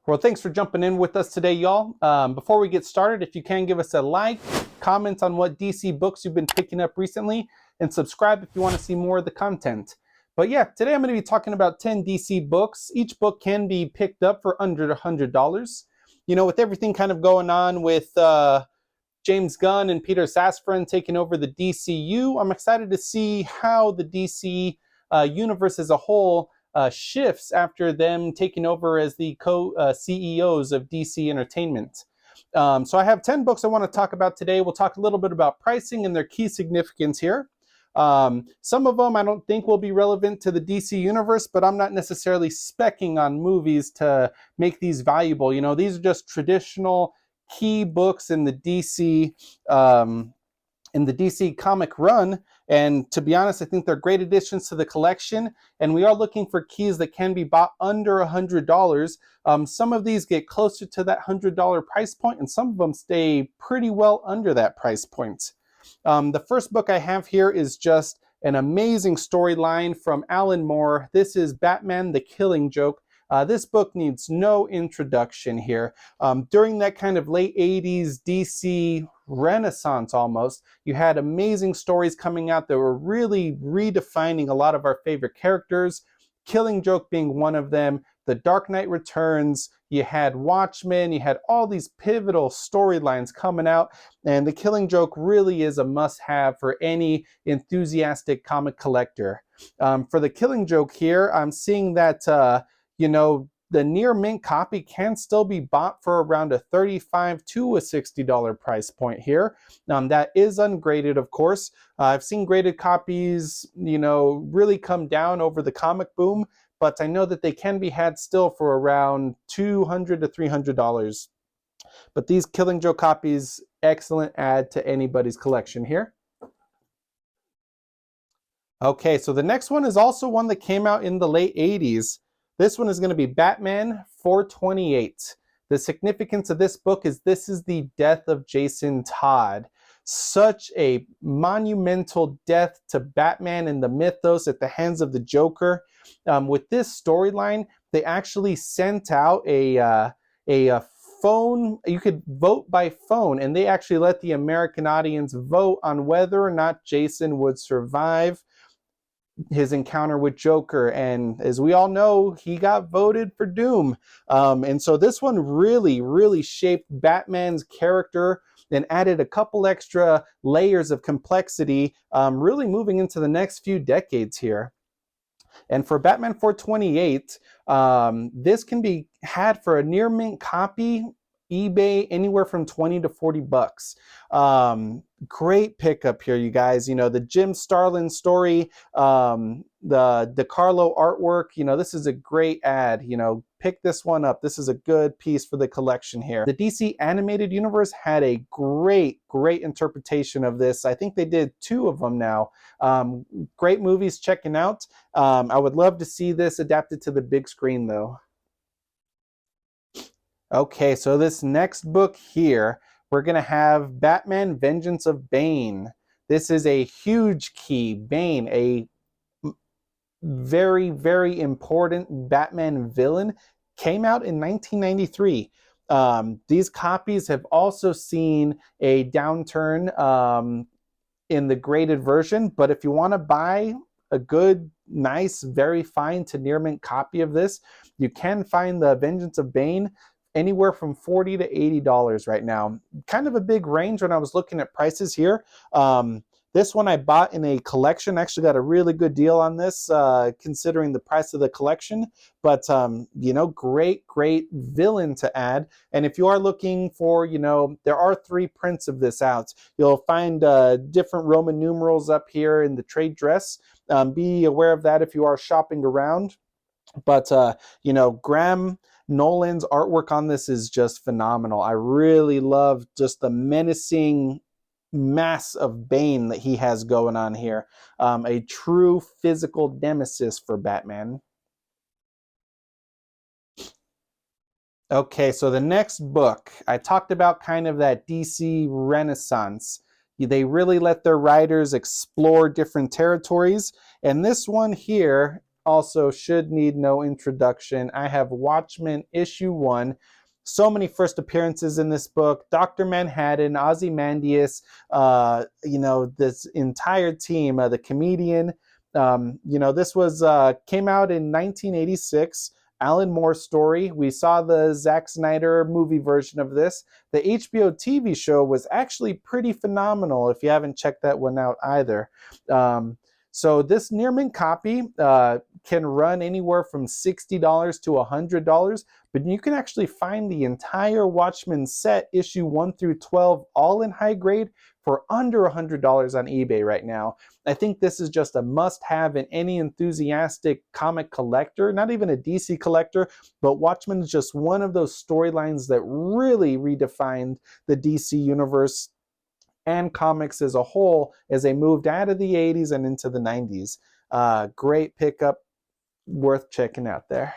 Well, thanks for jumping in with us today, y'all. Before we get started, if you can give us a like, comment on what DC books you've been picking up recently, and subscribe if you want to see more of the content. But yeah, today I'm going to be talking about 10 DC books. Each book can be picked up for under $100. You know, with everything kind of going on with James Gunn and Peter Safran taking over the DCU, I'm excited to see how the DC universe as a whole shifts after them taking over as the co-CEOs of DC Entertainment. So I have 10 books I want to talk about today. We'll talk a little bit about pricing and their key significance here. Some of them I don't think will be relevant to the DC universe, but I'm not necessarily specking on movies to make these valuable. You know, these are just traditional key books in the DC comic run, and to be honest, I think they're great additions to the collection, and we are looking for keys that can be bought under $100. Some of these get closer to that $100 price point, and some of them stay pretty well under that price point. The first book I have here is just an amazing storyline from Alan Moore. This is Batman the Killing Joke. This book needs no introduction here. During that kind of late 80s DC renaissance almost, you had amazing stories coming out that were really redefining a lot of our favorite characters, Killing Joke being one of them. The Dark Knight Returns, you had Watchmen, you had all these pivotal storylines coming out, and The Killing Joke really is a must-have for any enthusiastic comic collector. For The Killing Joke here, I'm seeing that you know, the near mint copy can still be bought for around a $35 to a $60 price point here. That is ungraded, of course. I've seen graded copies, you know, really come down over the comic boom, but I know that they can be had still for around $200 to $300. But these Killing Joke copies, excellent add to anybody's collection here. Okay, so the next one is also one that came out in the late 80s. This one is going to be Batman 428. The significance of this book is this is the death of Jason Todd. Such a monumental death to Batman and the mythos at the hands of the Joker. With this storyline, they actually sent out a phone. You could vote by phone, and they actually let the American audience vote on whether or not Jason would survive his encounter with Joker, and as we all know, he got voted for Doom. And so this one really shaped Batman's character and added a couple extra layers of complexity, really moving into the next few decades here. And for Batman 428, this can be had for a near mint copy, eBay, anywhere from 20 to 40 bucks. Great pickup here, you guys. You know, the Jim Starlin story, the DeCarlo artwork, you know, this is a great ad. You know, pick this one up. This is a good piece for the collection here. The DC animated universe had a great interpretation of this. I think they did 2 of them now. Great movies checking out. I would love to see this adapted to the big screen though. Okay, so this next book here, we're going to have Batman Vengeance of Bane. This is a huge key. Bane, a very important Batman villain, came out in 1993. These copies have also seen a downturn in the graded version, but if you want to buy a good, nice, very fine to near mint copy of this, you can find the Vengeance of Bane anywhere from $40 to $80 right now. Kind of a big range when I was looking at prices here. This one I bought in a collection. Actually got a really good deal on this considering the price of the collection. But, you know, great villain to add. And if you are looking for, you know, there are 3 prints of this out. You'll find different Roman numerals up here in the trade dress. Be aware of that if you are shopping around. But, you know, Graham Nolan's artwork on this is just phenomenal. I really love just the menacing mass of Bane that he has going on here. A true physical nemesis for Batman. Okay, so the next book, I talked about kind of that DC Renaissance. They really let their writers explore different territories. And this one here also should need no introduction. I have Watchmen issue 1. So many first appearances in this book. Dr. Manhattan, Ozymandias, this entire team, the comedian. This was came out in 1986. Alan Moore story. We saw the Zack Snyder movie version of this. The HBO TV show was actually pretty phenomenal if you haven't checked that one out either. So this near mint copy can run anywhere from $60 to $100, but you can actually find the entire Watchmen set, issue 1 through 12, all in high grade for under $100 on eBay right now. I think this is just a must-have in any enthusiastic comic collector, not even a DC collector, but Watchmen is just one of those storylines that really redefined the DC universe and comics as a whole as they moved out of the 80s and into the 90s. Great pickup, worth checking out there.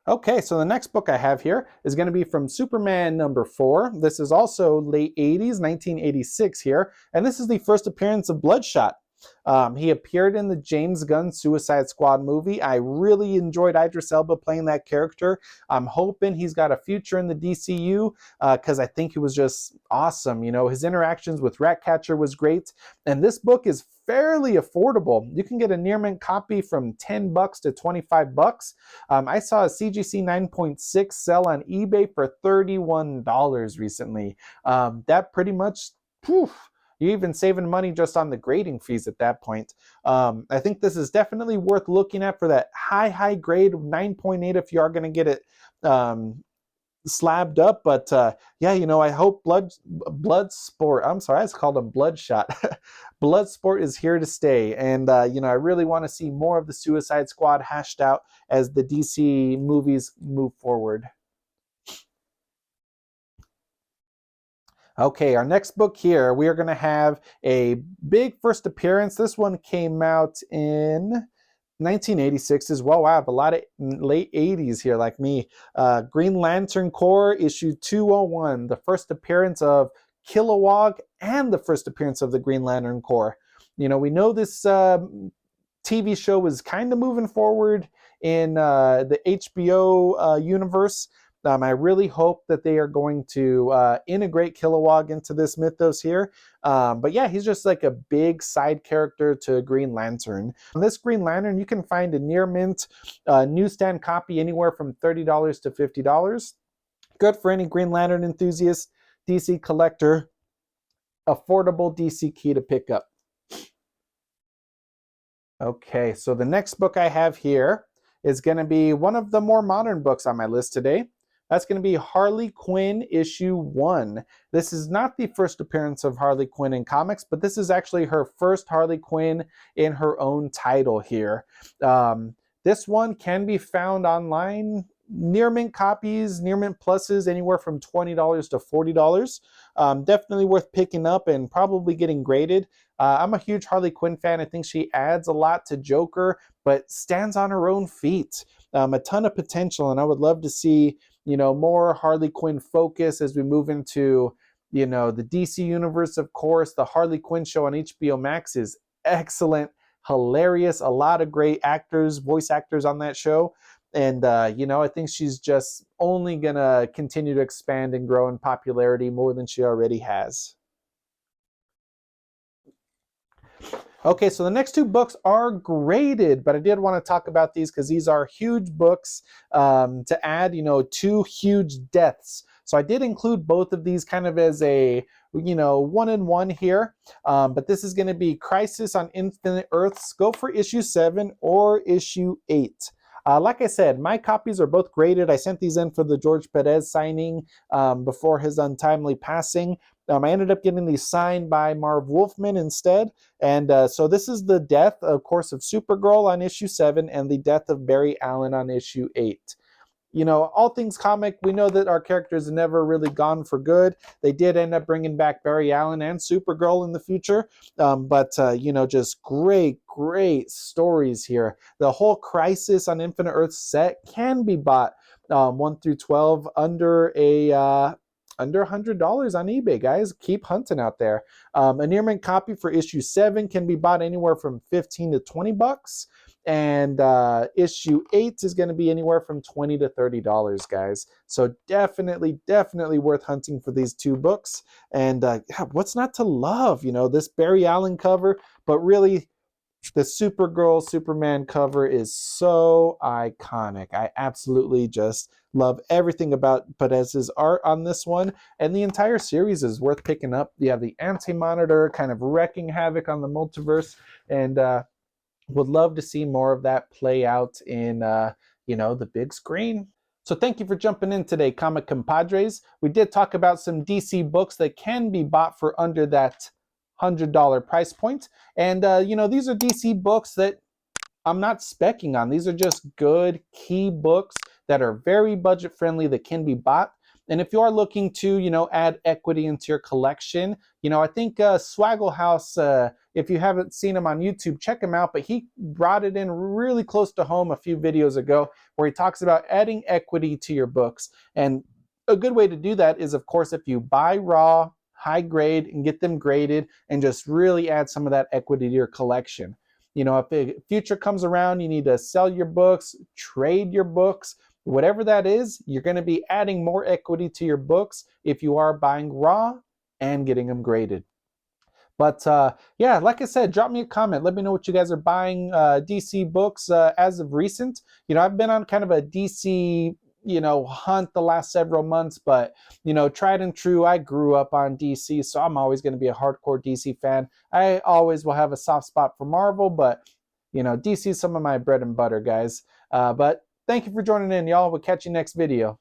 Okay, so the next book I have here is going to be from Superman number 4. This is also late 80s, 1986 here, and this is the first appearance of Bloodshot. He appeared in the James Gunn Suicide Squad movie. I really enjoyed Idris Elba playing that character. I'm hoping he's got a future in the DCU because I think he was just awesome. You know, his interactions with Ratcatcher was great, and this book is fairly affordable. You can get a near mint copy from $10 to $25. I saw a CGC 9.6 sell on eBay for $31 recently. That pretty much, you're even saving money just on the grading fees at that point. I think this is definitely worth looking at for that high grade 9.8 if you are going to get it slabbed up. But I hope Bloodsport, I'm sorry, I just called him Bloodshot. Bloodsport is here to stay. And, I really want to see more of the Suicide Squad hashed out as the DC movies move forward. Okay, our next book here, we are going to have a big first appearance. This one came out in 1986 as well. Wow, I have a lot of late 80s here like me. Green Lantern Corps issue 201, the first appearance of Kilowog and the first appearance of the Green Lantern Corps. We know this TV show was kind of moving forward in the HBO universe. I really hope that they are going to integrate Kilowog into this mythos here. But yeah, he's just like a big side character to Green Lantern. On this Green Lantern, you can find a near mint newsstand copy anywhere from $30 to $50. Good for any Green Lantern enthusiast, DC collector, affordable DC key to pick up. Okay, so the next book I have here is going to be one of the more modern books on my list today. That's going to be Harley Quinn issue 1. This is not the first appearance of Harley Quinn in comics, but this is actually her first Harley Quinn in her own title here. This one can be found online. Near mint copies, near mint pluses, anywhere from $20 to $40. Definitely worth picking up and probably getting graded. I'm a huge Harley Quinn fan. I think she adds a lot to Joker, but stands on her own feet. A ton of potential, and I would love to see more Harley Quinn focus as we move into the DC universe. Of course, the Harley Quinn show on HBO Max is excellent, hilarious, a lot of great actors, voice actors on that show. And, I think she's just only going to continue to expand and grow in popularity more than she already has. Okay, so the next two books are graded, but I did want to talk about these because these are huge books to add, two huge deaths. So I did include both of these kind of as a, one-in-one here. But this is going to be Crisis on Infinite Earths. Go for issue 7 or issue 8. Like I said, my copies are both graded. I sent these in for the George Perez signing before his untimely passing. I ended up getting these signed by Marv Wolfman instead. And so this is the death, of course, of Supergirl on issue 7 and the death of Barry Allen on issue 8. All things comic, we know that our characters have never really gone for good. They did end up bringing back Barry Allen and Supergirl in the future. But just great stories here. The whole Crisis on Infinite Earths set can be bought 1 through 12 under a under $100 on eBay, guys. Keep hunting out there. A near mint copy for issue 7 can be bought anywhere from 15 to 20 bucks. And issue 8 is going to be anywhere from $20 to $30, guys. So definitely worth hunting for these 2 books. And yeah, what's not to love? You know, this Barry Allen cover, but really the Supergirl Superman cover is so iconic. I absolutely just love everything about Perez's art on this one, and the entire series is worth picking up. You have the Anti-Monitor kind of wrecking havoc on the multiverse, and would love to see more of that play out in you know, the big screen. So thank you for jumping in today, comic compadres. We did talk about some DC books that can be bought for under that $100 price point. And, you know, these are DC books that I'm not specking on. These are just good key books that are very budget friendly that can be bought. And if you are looking to, you know, add equity into your collection, you know, I think Swaggle House, if you haven't seen him on YouTube, check him out. But he brought it in really close to home a few videos ago where he talks about adding equity to your books. And a good way to do that is, of course, if you buy raw, high grade, and get them graded and just really add some of that equity to your collection. You know, if the future comes around, you need to sell your books, trade your books, whatever that is, you're going to be adding more equity to your books if you are buying raw and getting them graded. But yeah, like I said, drop me a comment. Let me know what you guys are buying DC books as of recent. You know, I've been on kind of a DC, you know, hunt the last several months, but, you know, tried and true, I grew up on DC, so I'm always going to be a hardcore DC fan. I always will have a soft spot for Marvel, but, you know, DC is some of my bread and butter, guys. But thank you for joining in, y'all. We'll catch you next video.